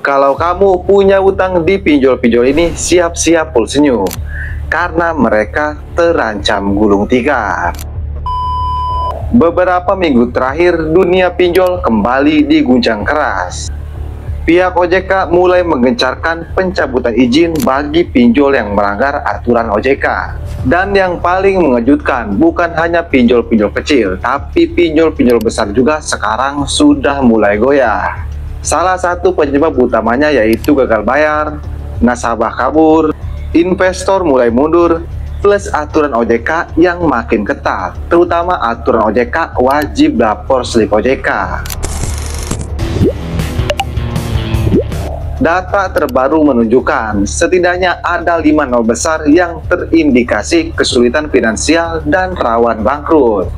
Kalau kamu punya utang di pinjol-pinjol ini, siap-siap full senyum, karena mereka terancam gulung tikar. Beberapa minggu terakhir, dunia pinjol kembali diguncang keras. Pihak OJK mulai menggencarkan pencabutan izin bagi pinjol yang melanggar aturan OJK. Dan yang paling mengejutkan, bukan hanya pinjol-pinjol kecil, tapi pinjol-pinjol besar juga sekarang sudah mulai goyah. Salah satu penyebab utamanya yaitu gagal bayar, nasabah kabur, investor mulai mundur, plus aturan OJK yang makin ketat, terutama aturan OJK wajib lapor slip OJK. Data terbaru menunjukkan setidaknya ada 5 nol besar yang terindikasi kesulitan finansial dan rawan bangkrut.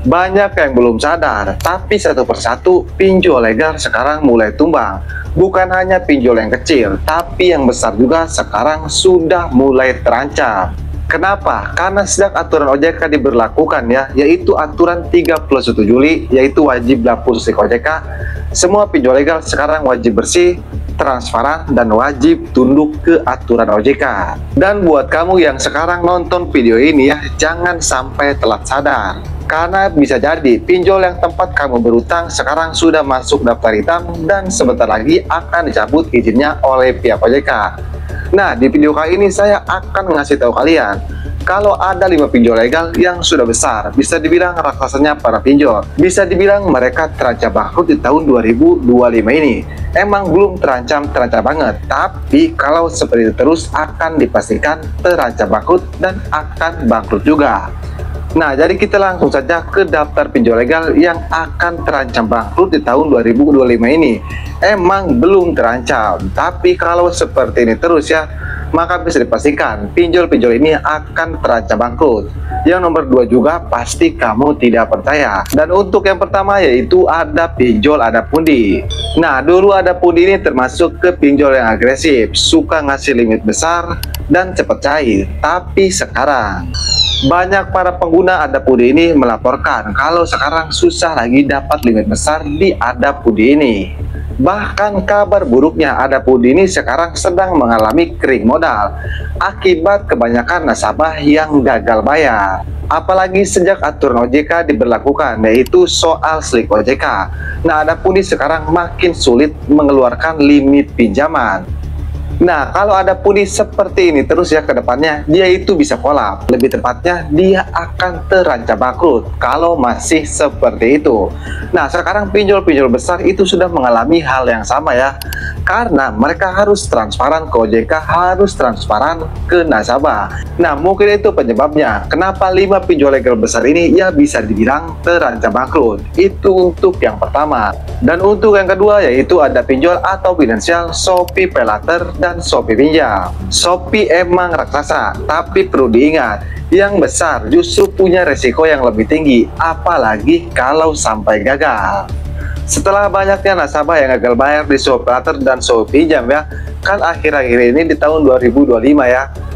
Banyak yang belum sadar, tapi satu persatu pinjol legal sekarang mulai tumbang. Bukan hanya pinjol yang kecil, tapi yang besar juga sekarang sudah mulai terancam. Kenapa? Karena sejak aturan OJK diberlakukan yaitu aturan 31 Juli, yaitu wajib lapor slip OJK, semua pinjol legal sekarang wajib bersih, transparan, dan wajib tunduk ke aturan OJK. Dan buat kamu yang sekarang nonton video ini jangan sampai telat sadar. Karena bisa jadi pinjol yang tempat kamu berutang sekarang sudah masuk daftar hitam dan sebentar lagi akan dicabut izinnya oleh pihak OJK. Nah, di video kali ini saya akan ngasih tahu kalian kalau ada 5 pinjol legal yang sudah besar, bisa dibilang raksasanya para pinjol. Bisa dibilang mereka terancam bangkrut di tahun 2025 ini. Emang belum terancam banget, tapi kalau seperti itu terus akan dipastikan terancam bangkrut dan akan bangkrut juga. Nah, jadi kita langsung saja ke daftar pinjol legal yang akan terancam bangkrut di tahun 2025 ini. Emang belum terancam, tapi kalau seperti ini terus maka bisa dipastikan pinjol-pinjol ini akan terancam bangkrut. Yang nomor 2 juga pasti kamu tidak percaya. Dan untuk yang pertama yaitu ada pinjol ada pundi. Nah, dulu ada pundi ini termasuk ke pinjol yang agresif, suka ngasih limit besar dan cepat cair. Tapi sekarang banyak para pengguna Adapudi ini melaporkan kalau sekarang susah lagi dapat limit besar di Adapudi ini. Bahkan kabar buruknya Adapudi ini sekarang sedang mengalami kering modal akibat kebanyakan nasabah yang gagal bayar. Apalagi sejak aturan OJK diberlakukan, yaitu soal slip OJK. Nah, Adapudi sekarang makin sulit mengeluarkan limit pinjaman. Nah, kalau ada pundi seperti ini terus ke depannya, dia itu bisa kolap. Lebih tepatnya, dia akan terancam bangkrut kalau masih seperti itu. Nah, sekarang pinjol-pinjol besar itu sudah mengalami hal yang sama karena mereka harus transparan ke OJK, harus transparan ke nasabah. Nah, mungkin itu penyebabnya kenapa 5 pinjol legal besar ini bisa dibilang terancam bangkrut. Itu untuk yang pertama. Dan untuk yang kedua yaitu ada pinjol atau finansial Shopee Paylater dan Shopee Pinjam. Shopee emang raksasa, tapi perlu diingat, yang besar justru punya resiko yang lebih tinggi, apalagi kalau sampai gagal. Setelah banyaknya nasabah yang gagal bayar di Shopee Paylater dan Shopee Pinjam kan akhir-akhir ini di tahun 2025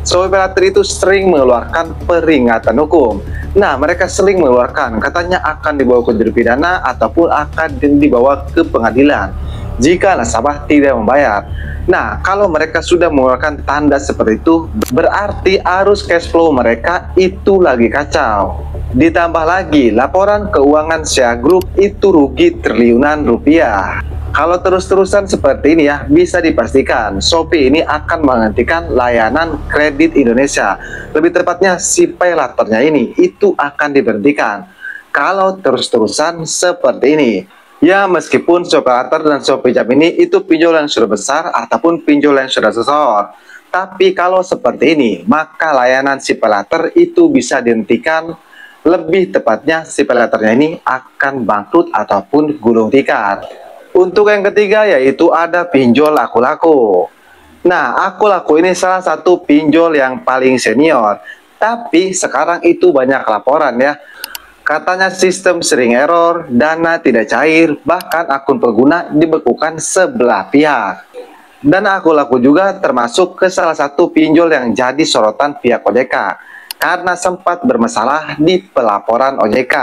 Shopee Paylater itu sering mengeluarkan peringatan hukum. Nah, mereka sering mengeluarkan katanya akan dibawa ke jeru pidana ataupun akan dibawa ke pengadilan jika nasabah tidak membayar. Nah, kalau mereka sudah mengeluarkan tanda seperti itu, berarti arus cash flow mereka itu lagi kacau. Ditambah lagi, laporan keuangan Sia Group itu rugi triliunan rupiah. Kalau terus-terusan seperti ini bisa dipastikan Shopee ini akan menghentikan layanan kredit Indonesia. Lebih tepatnya si Paylaternya ini itu akan diberhentikan kalau terus-terusan seperti ini. Ya, meskipun Shopee Paylater dan Shopee Pinjam ini itu pinjol yang sudah besar ataupun pinjol yang sudah sesor. Tapi kalau seperti ini, maka layanan si Paylater itu bisa dihentikan. Lebih tepatnya si Paylaternya ini akan bangkrut ataupun gulung tikar. Untuk yang ketiga yaitu ada pinjol aku-laku. Nah, aku-laku ini salah satu pinjol yang paling senior. Tapi sekarang itu banyak laporan Katanya sistem sering error, dana tidak cair, bahkan akun pengguna dibekukan sebelah pihak. Dan aku-laku juga termasuk ke salah satu pinjol yang jadi sorotan pihak OJK karena sempat bermasalah di pelaporan OJK.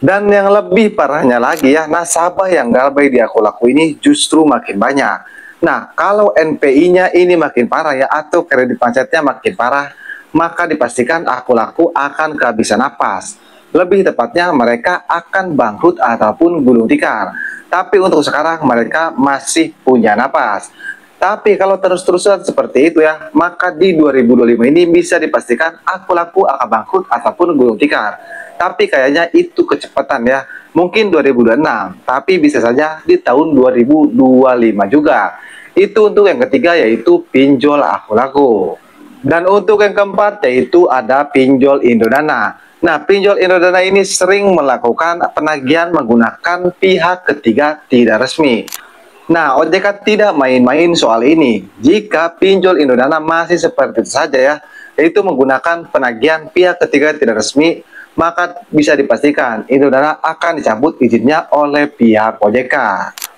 Dan yang lebih parahnya lagi ya, nasabah yang galbay di Akulaku ini justru makin banyak. Nah, kalau NPI-nya ini makin parah ya, atau kredit macetnya makin parah, maka dipastikan Akulaku akan kehabisan napas. Lebih tepatnya mereka akan bangkrut ataupun gulung tikar. Tapi untuk sekarang mereka masih punya napas. Tapi kalau terus-terusan seperti itu ya, maka di 2025 ini bisa dipastikan Akulaku akan bangkrut ataupun gulung tikar. Tapi kayaknya itu kecepatan ya. Mungkin 2026, tapi bisa saja di tahun 2025 juga. Itu untuk yang ketiga, yaitu pinjol Akulaku. Dan untuk yang keempat yaitu ada pinjol Indodana. Nah, pinjol Indodana ini sering melakukan penagihan menggunakan pihak ketiga tidak resmi. Nah, OJK tidak main-main soal ini. Jika pinjol Indodana masih seperti itu saja ya, yaitu menggunakan penagihan pihak ketiga tidak resmi, maka bisa dipastikan Indodana akan dicabut izinnya oleh pihak OJK.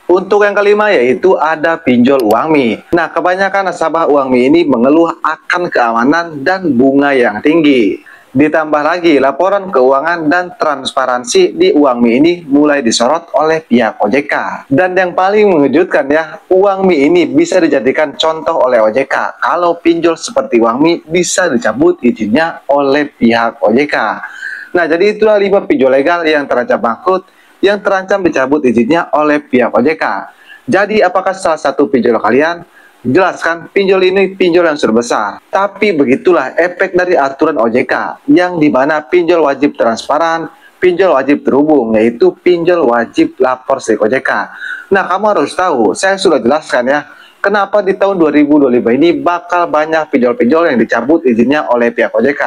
Untuk yang kelima yaitu ada pinjol UAMI. Nah, kebanyakan nasabah UAMI ini mengeluh akan keamanan dan bunga yang tinggi. Ditambah lagi laporan keuangan dan transparansi di UAMI ini mulai disorot oleh pihak OJK. Dan yang paling mengejutkan ya, UAMI ini bisa dijadikan contoh oleh OJK. Kalau pinjol seperti UAMI bisa dicabut izinnya oleh pihak OJK. Nah, jadi itulah 5 pinjol legal yang terancam bangkrut, yang terancam dicabut izinnya oleh pihak OJK. Jadi apakah salah satu pinjol kalian? Jelaskan, pinjol ini pinjol yang sudah besar. Tapi begitulah efek dari aturan OJK, yang dimana pinjol wajib transparan, pinjol wajib terhubung, yaitu pinjol wajib lapor ke OJK. Nah, kamu harus tahu, saya sudah jelaskan ya, kenapa di tahun 2025 ini bakal banyak pinjol-pinjol yang dicabut izinnya oleh pihak OJK.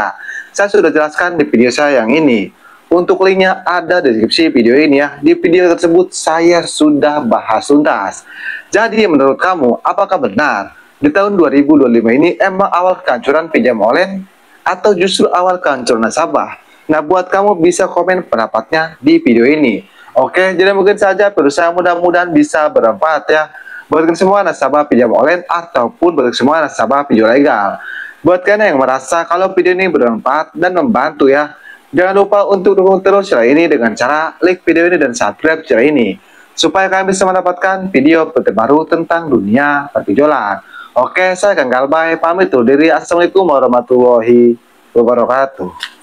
Saya sudah jelaskan di video saya yang ini. Untuk linknya ada di deskripsi video ini ya. Di video tersebut saya sudah bahas tuntas. Jadi menurut kamu, apakah benar di tahun 2025 ini emang awal kehancuran pinjam online atau justru awal kehancuran nasabah? Nah, buat kamu bisa komen pendapatnya di video ini. Oke, jadi mungkin saja berusaha, mudah-mudahan bisa bermanfaat ya. Buat semua nasabah pinjam online ataupun buat semua nasabah pinjol legal. Buat kalian yang merasa kalau video ini bermanfaat dan membantu ya, jangan lupa untuk dukung terus channel ini dengan cara like video ini dan subscribe channel ini, supaya kalian bisa mendapatkan video terbaru tentang dunia perpinjolan. Oke, saya Kang Galbay, pamit undur diri. Assalamualaikum warahmatullahi wabarakatuh.